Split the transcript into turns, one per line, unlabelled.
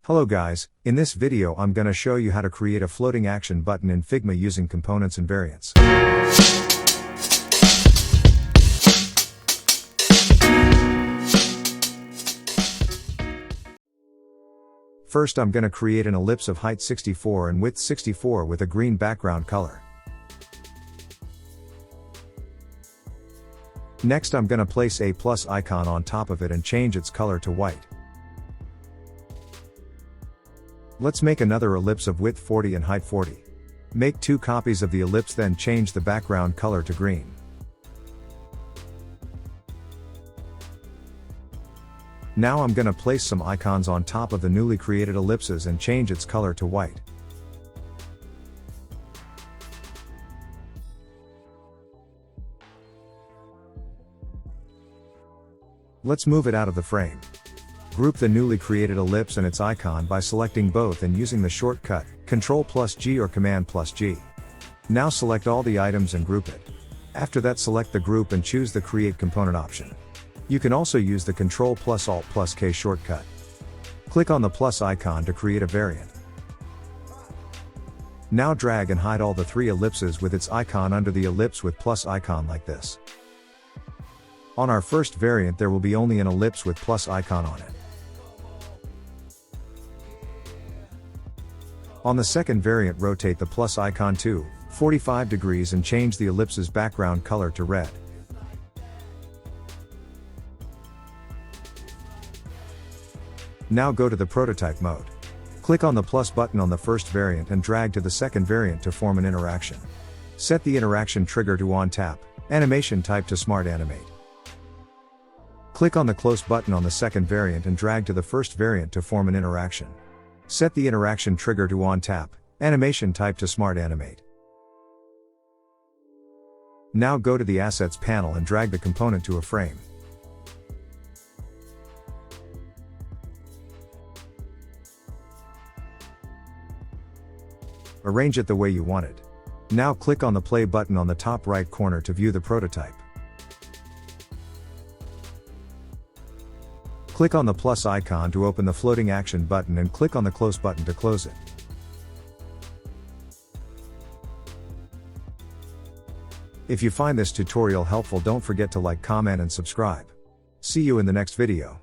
Hello guys, in this video I'm gonna show you how to create a floating action button in Figma using components and variants. First I'm gonna create an ellipse of height 64 and width 64 with a green background color. Next I'm gonna place a plus icon on top of it and change its color to white. Let's make another ellipse of width 40 and height 40. Make 2 copies of the ellipse, then change the background color to green. Now I'm gonna place some icons on top of the newly created ellipses and change its color to white. Let's move it out of the frame. Group the newly created ellipse and its icon by selecting both and using the shortcut, Ctrl+G or Command+G. Now select all the items and group it. After that, select the group and choose the Create Component option. You can also use the Ctrl+Alt+K shortcut. Click on the plus icon to create a variant. Now drag and hide all the 3 ellipses with its icon under the ellipse with plus icon like this. On our first variant there will be only an ellipse with plus icon on it. On the second variant, rotate the plus icon to 45 degrees and change the ellipse's background color to red. Now go to the prototype mode. Click on the plus button on the first variant and drag to the second variant to form an interaction. Set the interaction trigger to on tap, animation type to smart animate. Click on the close button on the second variant and drag to the first variant to form an interaction. Set the interaction trigger to on tap, animation type to smart animate. Now go to the assets panel and drag the component to a frame. Arrange it the way you want it. Now click on the play button on the top right corner to view the prototype. Click on the plus icon to open the floating action button and click on the close button to close it. If you find this tutorial helpful, don't forget to like, comment and subscribe. See you in the next video.